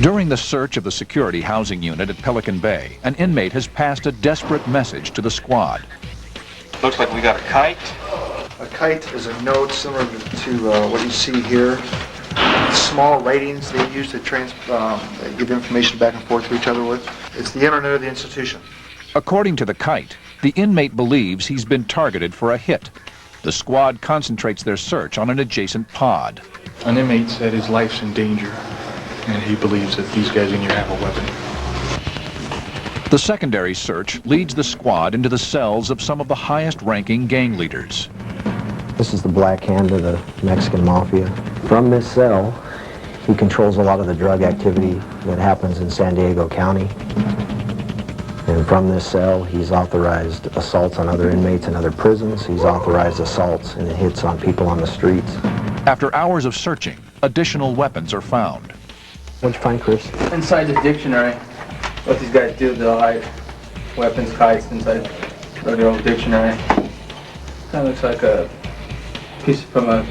During the search of the security housing unit at Pelican Bay, an inmate has passed a desperate message to the squad. Looks like we got a kite. A kite is a note similar to what you see here. Small writings they use to give information back and forth to each other with. It's the internet of the institution. According to the kite, the inmate believes he's been targeted for a hit. The squad concentrates their search on an adjacent pod. An inmate said his life's in danger, and he believes that these guys in here have a weapon. The secondary search leads the squad into the cells of some of the highest-ranking gang leaders. This is the Black Hand of the Mexican Mafia. From this cell, he controls a lot of the drug activity that happens in San Diego County. And from this cell, he's authorized assaults on other inmates in other prisons. He's authorized assaults and hits on people on the streets. After hours of searching, additional weapons are found. What'd you find, Chris? Inside the dictionary, what these guys do, they'll hide weapons, kites inside their own dictionary. Kind of looks like a piece from a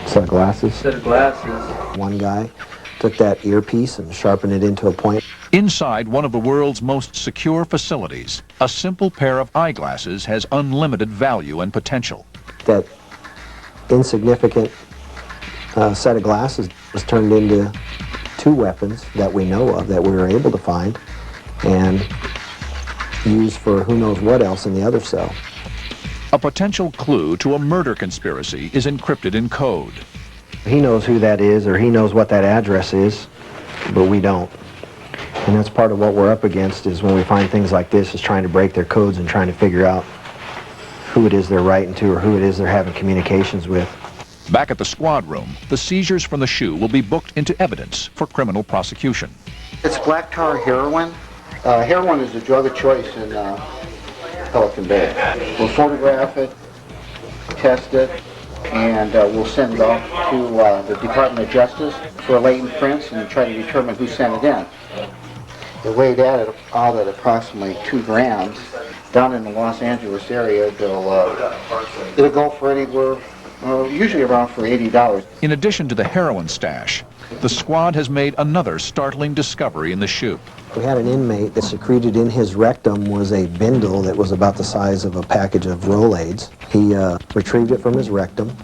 Set of glasses. set of glasses. One guy took that earpiece and sharpened it into a point. Inside one of the world's most secure facilities, a simple pair of eyeglasses has unlimited value and potential. That insignificant set of glasses was turned into 2 weapons that we know of, that we were able to find and use for who knows what else in the other cell. A potential clue to a murder conspiracy is encrypted in code. He knows who that is, or he knows what that address is, but we don't. And that's part of what we're up against, is when we find things like this, is trying to break their codes and trying to figure out who it is they're writing to or who it is they're having communications with. Back at the squad room, the seizures from the shoe will be booked into evidence for criminal prosecution. It's black tar heroin. Heroin is the drug of choice in Pelican Bay. We'll photograph it, test it, and we'll send it off to the Department of Justice for latent prints and try to determine who sent it in. They weighed out at approximately 2 grams. Down in the Los Angeles area, it'll go for anywhere, usually around for $80. In addition to the heroin stash, the squad has made another startling discovery in the shoe. We had an inmate that secreted in his rectum was a bindle that was about the size of a package of Rolaids. He retrieved it from his rectum,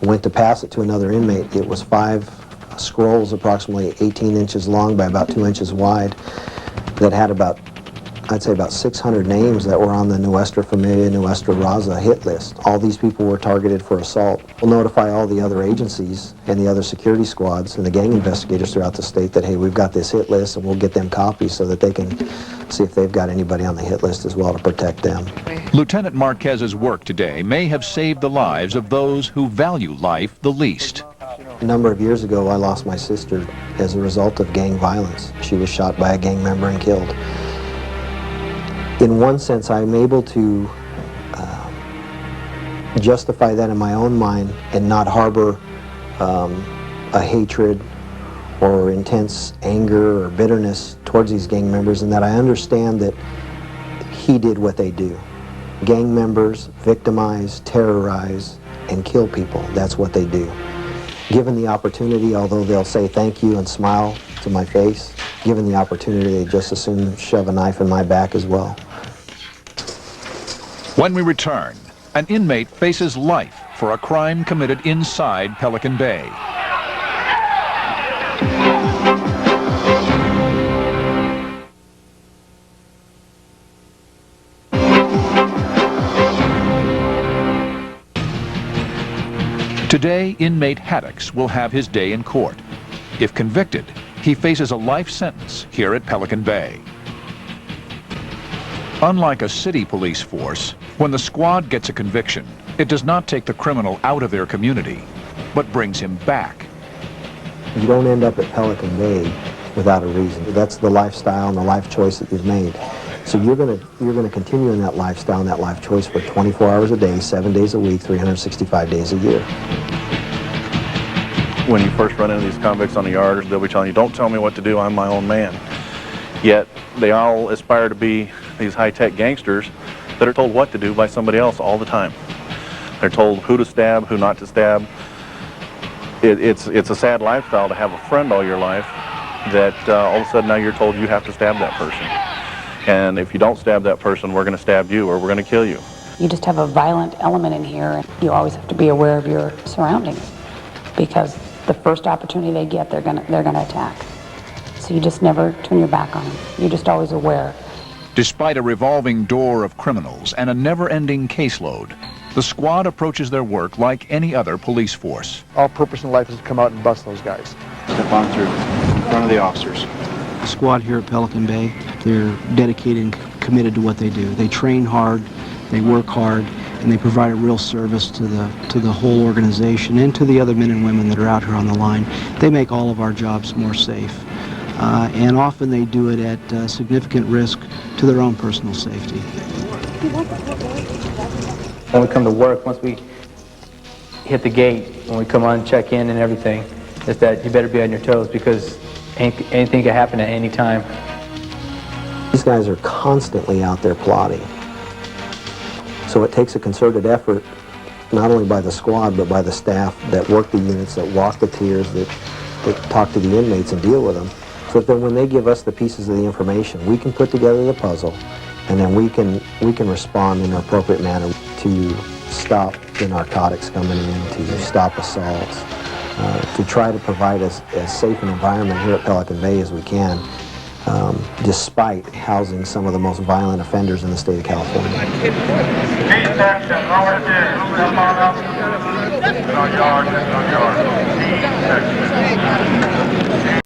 went to pass it to another inmate. It was 5 scrolls approximately 18 inches long by about 2 inches wide that had about, I'd say about 600 names that were on the Nuestra Familia, Nuestra Raza hit list. All these people were targeted for assault. We'll notify all the other agencies and the other security squads and the gang investigators throughout the state that, hey, we've got this hit list, and we'll get them copies so that they can see if they've got anybody on the hit list as well to protect them. Lieutenant Marquez's work today may have saved the lives of those who value life the least. A number of years ago, I lost my sister as a result of gang violence. She was shot by a gang member and killed. In one sense, I'm able to justify that in my own mind and not harbor a hatred or intense anger or bitterness towards these gang members, and that I understand that he did what they do. Gang members victimize, terrorize, and kill people. That's what they do. Given the opportunity, although they'll say thank you and smile to my face, given the opportunity, they just as soon shove a knife in my back as well. When we return, an inmate faces life for a crime committed inside Pelican Bay. Today, inmate Haddix will have his day in court. If convicted, he faces a life sentence here at Pelican Bay. Unlike a city police force, when the squad gets a conviction, it does not take the criminal out of their community, but brings him back. You don't end up at Pelican Bay without a reason. That's the lifestyle and the life choice that you've made. So you're gonna continue in that lifestyle and that life choice for 24 hours a day, 7 days a week, 365 days a year. When you first run into these convicts on the yard, they'll be telling you, don't tell me what to do, I'm my own man. Yet they all aspire to be these high-tech gangsters that are told what to do by somebody else all the time. They're told who to stab, who not to stab. It's a sad lifestyle to have a friend all your life that all of a sudden now you're told you have to stab that person. And if you don't stab that person, we're going to stab you or we're going to kill you. You just have a violent element in here, and you always have to be aware of your surroundings, because the first opportunity they get, they're gonna attack. So you just never turn your back on them. You're just always aware. Despite a revolving door of criminals and a never-ending caseload, the squad approaches their work like any other police force. Our purpose in life is to come out and bust those guys. Step on through in front of the officers. The squad here at Pelican Bay, they're dedicated and committed to what they do. They train hard, they work hard, and they provide a real service to the whole organization and to the other men and women that are out here on the line. They make all of our jobs more safe. And often they do it at significant risk to their own personal safety. When we come to work, once we hit the gate, when we come on, check in and everything, is that you better be on your toes, because anything can happen at any time. These guys are constantly out there plotting. So it takes a concerted effort, not only by the squad, but by the staff that work the units, that walk the tiers, that talk to the inmates and deal with them, so that then when they give us the pieces of the information, we can put together the puzzle, and then we can respond in an appropriate manner to stop the narcotics coming in, to stop assaults, to try to provide as safe an environment here at Pelican Bay as we can, despite housing some of the most violent offenders in the state of California. Yard, yard.